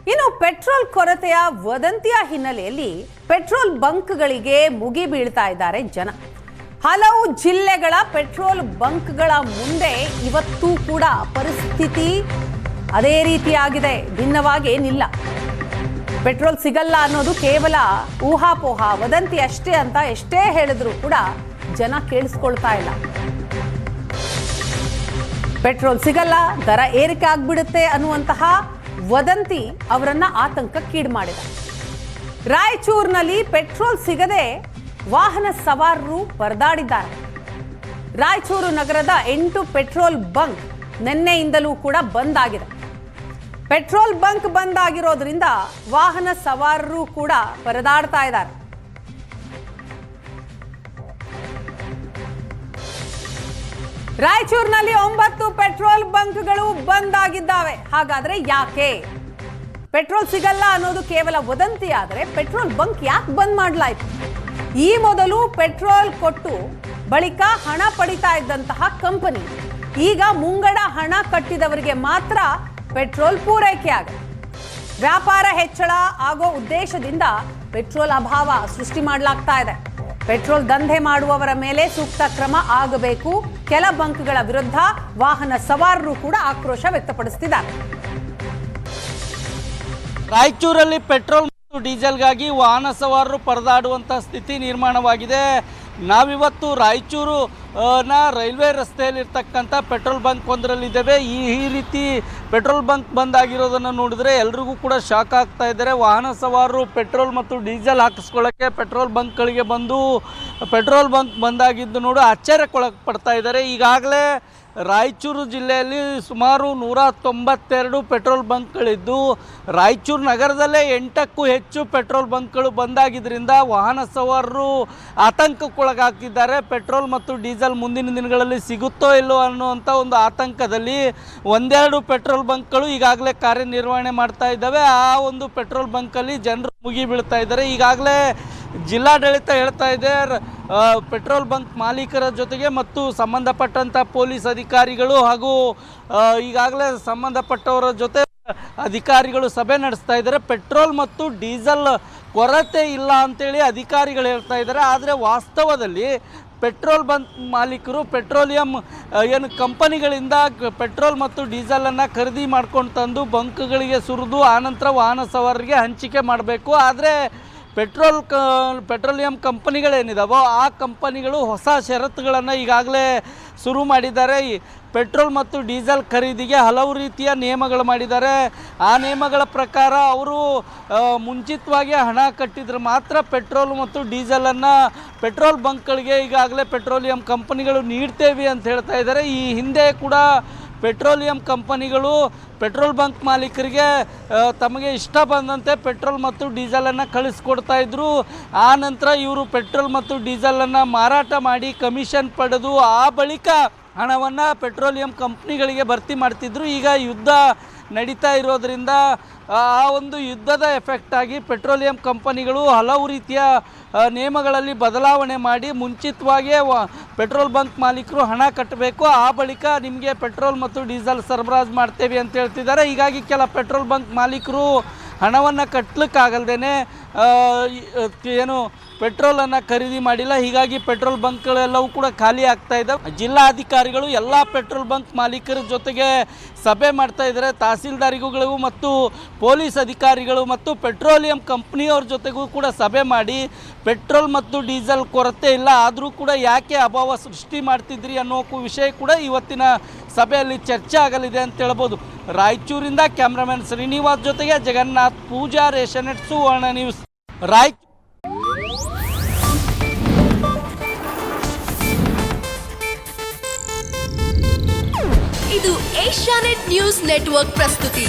ಇನ್ನು ಪೆಟ್ರೋಲ್ ಕೊರತೆಯ ವದಂತಿಯ ಹಿನ್ನೆಲೆಯಲ್ಲಿ ಪೆಟ್ರೋಲ್ ಬಂಕ್ಗಳಿಗೆ ಮುಗಿ ಬೀಳ್ತಾ ಇದ್ದಾರೆ ಜನ. ಹಲವು ಜಿಲ್ಲೆಗಳ ಪೆಟ್ರೋಲ್ ಬಂಕ್ಗಳ ಮುಂದೆ ಇವತ್ತೂ ಕೂಡ ಪರಿಸ್ಥಿತಿ ಅದೇ ರೀತಿಯಾಗಿದೆ, ಭಿನ್ನವಾಗೇನಿಲ್ಲ. ಪೆಟ್ರೋಲ್ ಸಿಗಲ್ಲ ಅನ್ನೋದು ಕೇವಲ ಊಹಾಪೋಹ, ವದಂತಿ ಅಷ್ಟೇ ಅಂತ ಎಷ್ಟೇ ಹೇಳಿದ್ರು ಕೂಡ ಜನ ಕೇಳಿಸ್ಕೊಳ್ತಾ ಇಲ್ಲ. ಪೆಟ್ರೋಲ್ ಸಿಗಲ್ಲ, ದರ ಏರಿಕೆ ಆಗ್ಬಿಡುತ್ತೆ ಅನ್ನುವಂತಹ ವದಂತಿ ಅವರನ್ನ ಆತಂಕಕ್ಕೀಡು ಮಾಡಿದೆ. ರಾಯಚೂರಿನಲ್ಲಿ ಪೆಟ್ರೋಲ್ ಸಿಗದೆ ವಾಹನ ಸವಾರರು ಪರದಾಡಿದ್ದಾರೆ. ರಾಯಚೂರು ನಗರದ 8 ಪೆಟ್ರೋಲ್ ಬಂಕ್ ನಿನ್ನೆಯಿಂದಲೂ ಕೂಡ ಬಂದ್ ಆಗಿದೆ. ಪೆಟ್ರೋಲ್ ಬಂಕ್ ಬಂದ್ ಆಗಿರೋದ್ರಿಂದ ವಾಹನ ಸವಾರರು ಕೂಡ ಪರದಾಡ್ತಾ ಇದ್ದಾರೆ. ರಾಯಚೂರಿನಲ್ಲಿ 9 ಪೆಟ್ರೋಲ್ ಬಂಕ್ಗಳು ಬಂದ್ ಆಗಿದ್ದಾವೆ. ಹಾಗಾದ್ರೆ ಯಾಕೆ? ಪೆಟ್ರೋಲ್ ಸಿಗಲ್ಲ ಅನ್ನೋದು ಕೇವಲ ವದಂತಿ ಆದರೆ ಪೆಟ್ರೋಲ್ ಬಂಕ್ ಯಾಕೆ ಬಂದ್ ಮಾಡಲಾಯಿತು? ಈ ಮೊದಲು ಪೆಟ್ರೋಲ್ ಕೊಟ್ಟು ಬಳಿಕ ಹಣ ಪಡಿತಾ ಇದ್ದಂತಹ ಕಂಪನಿ ಈಗ ಮುಂಗಡ ಹಣ ಕಟ್ಟಿದವರಿಗೆ ಮಾತ್ರ ಪೆಟ್ರೋಲ್ ಪೂರೈಕೆ ಆಗುತ್ತೆ. ವ್ಯಾಪಾರ ಹೆಚ್ಚಳ ಆಗೋ ಉದ್ದೇಶದಿಂದ ಪೆಟ್ರೋಲ್ ಅಭಾವ ಸೃಷ್ಟಿ ಮಾಡಲಾಗ್ತಾ ಇದೆ. ಪೆಟ್ರೋಲ್ ದಂಧೆ ಮಾಡುವವರ ಮೇಲೆ ಸೂಕ್ತ ಕ್ರಮ ಆಗಬೇಕು. ಕೆಲ ಬಂಕ್ಗಳ ವಿರುದ್ಧ ವಾಹನ ಸವಾರರು ಕೂಡ ಆಕ್ರೋಶ ವ್ಯಕ್ತಪಡಿಸುತ್ತಿದ್ದಾರೆ. ರಾಯಚೂರಲ್ಲಿ ಪೆಟ್ರೋಲ್ ಮತ್ತು ಡೀಸೆಲ್ಗಾಗಿ ವಾಹನ ಸವಾರರು ಪರದಾಡುವಂಥ ಸ್ಥಿತಿ ನಿರ್ಮಾಣವಾಗಿದೆ. ನಾವಿವತ್ತು ರಾಯಚೂರು ರೈಲ್ವೆ ರಸ್ತೆಯಲ್ಲಿರ್ತಕ್ಕಂಥ ಪೆಟ್ರೋಲ್ ಬಂಕ್ ಒಂದರಲ್ಲಿದ್ದೇವೆ. ಈ ರೀತಿ ಪೆಟ್ರೋಲ್ ಬಂಕ್ ಬಂದ್ ಆಗಿರೋದನ್ನು ನೋಡಿದ್ರೆ ಎಲ್ರಿಗೂ ಕೂಡ ಶಾಕ್ ಆಗ್ತಾ ಇದ್ದಾರೆ. ವಾಹನ ಸವಾರರು ಪೆಟ್ರೋಲ್ ಮತ್ತು ಡೀಸೆಲ್ ಹಾಕಿಸ್ಕೊಳ್ಳೋಕ್ಕೆ ಪೆಟ್ರೋಲ್ ಬಂಕ್ಗಳಿಗೆ ಬಂದು ಪೆಟ್ರೋಲ್ ಬಂಕ್ ಬಂದಾಗಿದ್ದು ನೋಡಿ ಆಶ್ಚರ್ಯಕ್ಕೊಳಪಡ್ತಾ ಇದ್ದಾರೆ. ಈಗಾಗಲೇ ರಾಯಚೂರು ಜಿಲ್ಲೆಯಲ್ಲಿ ಸುಮಾರು 192 ಪೆಟ್ರೋಲ್ ಬಂಕ್ಗಳಿದ್ದು ರಾಯಚೂರು ನಗರದಲ್ಲೇ 8ಕ್ಕೂ ಹೆಚ್ಚು ಪೆಟ್ರೋಲ್ ಬಂಕ್ಗಳು ಬಂದಾಗಿದ್ದರಿಂದ ವಾಹನ ಸವಾರರು ಆತಂಕಕ್ಕೊಳಗಾಗ್ತಿದ್ದಾರೆ. ಪೆಟ್ರೋಲ್ ಮತ್ತು ಡೀಸೆಲ್ ಮುಂದಿನ ದಿನಗಳಲ್ಲಿ ಸಿಗುತ್ತೋ ಇಲ್ಲೋ ಅನ್ನುವಂಥ ಒಂದು ಆತಂಕದಲ್ಲಿ ಒಂದೆರಡು ಪೆಟ್ರೋಲ್ ಬಂಕ್ಗಳು ಈಗಾಗಲೇ ಕಾರ್ಯನಿರ್ವಹಣೆ ಮಾಡ್ತಾ ಇದ್ದಾವೆ. ಆ ಒಂದು ಪೆಟ್ರೋಲ್ ಬಂಕಲ್ಲಿ ಜನರು ಮುಗಿ ಬೀಳ್ತಾ ಇದ್ದಾರೆ. ಈಗಾಗಲೇ ಜಿಲ್ಲಾಡಳಿತ ಹೇಳ್ತಾ ಇದೆ ಪೆಟ್ರೋಲ್ ಬಂಕ್ ಮಾಲೀಕರ ಜೊತೆಗೆ ಮತ್ತು ಸಂಬಂಧಪಟ್ಟಂಥ ಪೊಲೀಸ್ ಅಧಿಕಾರಿಗಳು ಹಾಗೂ ಈಗಾಗಲೇ ಸಂಬಂಧಪಟ್ಟವರ ಜೊತೆ ಅಧಿಕಾರಿಗಳು ಸಭೆ ನಡೆಸ್ತಾ ಇದ್ದಾರೆ. ಪೆಟ್ರೋಲ್ ಮತ್ತು ಡೀಸೆಲ್ ಕೊರತೆ ಇಲ್ಲ ಅಂತೇಳಿ ಅಧಿಕಾರಿಗಳು ಹೇಳ್ತಾ ಇದ್ದಾರೆ. ಆದರೆ ವಾಸ್ತವದಲ್ಲಿ ಪೆಟ್ರೋಲ್ ಬಂಕ್ ಮಾಲೀಕರು ಪೆಟ್ರೋಲಿಯಂ ಏನು ಕಂಪನಿಗಳಿಂದ ಪೆಟ್ರೋಲ್ ಮತ್ತು ಡೀಸೆಲನ್ನು ಖರೀದಿ ಮಾಡ್ಕೊಂಡು ತಂದು ಬಂಕ್ಗಳಿಗೆ ಸುರಿದು ಆನಂತರ ವಾಹನ ಸವಾರರಿಗೆ ಹಂಚಿಕೆ ಮಾಡಬೇಕು. ಆದರೆ ಪೆಟ್ರೋಲಿಯಂ ಕಂಪನಿಗಳೇನಿದಾವೋ ಆ ಕಂಪನಿಗಳು ಹೊಸ ಷರತ್ತುಗಳನ್ನು ಈಗಾಗಲೇ ಶುರು ಮಾಡಿದ್ದಾರೆ. ಪೆಟ್ರೋಲ್ ಮತ್ತು ಡೀಸೆಲ್ ಖರೀದಿಗೆ ಹಲವು ರೀತಿಯ ನಿಯಮಗಳು ಮಾಡಿದ್ದಾರೆ. ಆ ನಿಯಮಗಳ ಪ್ರಕಾರ ಅವರು ಮುಂಚಿತವಾಗಿ ಹಣ ಕಟ್ಟಿದ್ರೆ ಮಾತ್ರ ಪೆಟ್ರೋಲ್ ಮತ್ತು ಡೀಸೆಲನ್ನು ಪೆಟ್ರೋಲ್ ಬಂಕ್ಗಳಿಗೆ ಈಗಾಗಲೇ ಪೆಟ್ರೋಲಿಯಂ ಕಂಪನಿಗಳು ನೀಡ್ತೇವೆ ಅಂತ ಹೇಳ್ತಾ ಇದ್ದಾರೆ. ಈ ಹಿಂದೆ ಕೂಡ ಪೆಟ್ರೋಲಿಯಂ ಕಂಪನಿಗಳು ಪೆಟ್ರೋಲ್ ಬಂಕ್ ಮಾಲೀಕರಿಗೆ ತಮಗೆ ಇಷ್ಟ ಬಂದಂತೆ ಪೆಟ್ರೋಲ್ ಮತ್ತು ಡೀಸೆಲನ್ನು ಕಳಿಸ್ಕೊಡ್ತಾ ಇದ್ದರು. ಆ ನಂತರ ಇವರು ಪೆಟ್ರೋಲ್ ಮತ್ತು ಡೀಸೆಲನ್ನು ಮಾರಾಟ ಮಾಡಿ ಕಮಿಷನ್ ಪಡೆದು ಆ ಬಳಿಕ ಹಣವನ್ನು ಪೆಟ್ರೋಲಿಯಂ ಕಂಪ್ನಿಗಳಿಗೆ ಭರ್ತಿ ಮಾಡ್ತಿದ್ರು. ಈಗ ಯುದ್ಧ ನಡೀತಾ ಇರೋದರಿಂದ ಆ ಒಂದು ಯುದ್ಧದ ಎಫೆಕ್ಟ್ ಆಗಿ ಪೆಟ್ರೋಲಿಯಂ ಕಂಪನಿಗಳು ಹಲವು ರೀತಿಯ ನಿಯಮಗಳಲ್ಲಿ ಬದಲಾವಣೆ ಮಾಡಿ ಮುಂಚಿತವಾಗಿಯೇ ಪೆಟ್ರೋಲ್ ಬಂಕ್ ಮಾಲೀಕರು ಹಣ ಕಟ್ಟಬೇಕು, ಆ ಬಳಿಕ ನಿಮಗೆ ಪೆಟ್ರೋಲ್ ಮತ್ತು ಡೀಸೆಲ್ ಸರಬರಾಜು ಮಾಡ್ತೇವೆ ಅಂತ ಹೇಳ್ತಿದ್ದಾರೆ. ಹೀಗಾಗಿ ಕೆಲ ಪೆಟ್ರೋಲ್ ಬಂಕ್ ಮಾಲೀಕರು ಹಣವನ್ನು ಕಟ್ಟಲಿಕ್ಕಾಗಲ್ದೇ ಏನು ಪೆಟ್ರೋಲನ್ನು ಖರೀದಿ ಮಾಡಿಲ್ಲ. ಹೀಗಾಗಿ ಪೆಟ್ರೋಲ್ ಬಂಕ್ಗಳೆಲ್ಲವೂ ಕೂಡ ಖಾಲಿ ಆಗ್ತಾ ಇದ್ದಾವೆ. ಜಿಲ್ಲಾಧಿಕಾರಿಗಳು ಎಲ್ಲ ಪೆಟ್ರೋಲ್ ಬಂಕ್ ಮಾಲೀಕರ ಜೊತೆಗೆ ಸಭೆ ಮಾಡ್ತಾ ಇದ್ದಾರೆ. ತಹಸೀಲ್ದಾರಿಗಳು ಮತ್ತು ಪೊಲೀಸ್ ಅಧಿಕಾರಿಗಳು ಮತ್ತು ಪೆಟ್ರೋಲಿಯಂ ಕಂಪ್ನಿಯವ್ರ ಜೊತೆಗೂ ಕೂಡ ಸಭೆ ಮಾಡಿ ಪೆಟ್ರೋಲ್ ಮತ್ತು ಡೀಸೆಲ್ ಕೊರತೆ ಇಲ್ಲ ಆದರೂ ಕೂಡ ಯಾಕೆ ಅಭಾವ ಸೃಷ್ಟಿ ಮಾಡ್ತಿದ್ರಿ ಅನ್ನೋ ವಿಷಯ ಕೂಡ ಇವತ್ತಿನ ಸಭೆಯಲ್ಲಿ ಚರ್ಚೆ ಆಗಲಿದೆ ಅಂತ ಹೇಳ್ಬೋದು. ರಾಯಚೂರಿಂದ ಕ್ಯಾಮ್ರಾಮನ್ ಶ್ರೀನಿವಾಸ್ ಜೊತೆಗೆ ಜಗನ್ನಾಥ್ ಪೂಜಾರ್, ಏಷ್ಯಾನೆಟ್ ಸುವರ್ಣ ನ್ಯೂಸ್, ರಾಯಚೂರು. ಇದು ಏಷ್ಯಾನೆಟ್ ನ್ಯೂಸ್ ನೆಟ್ವರ್ಕ್ ಪ್ರಸ್ತುತಿ.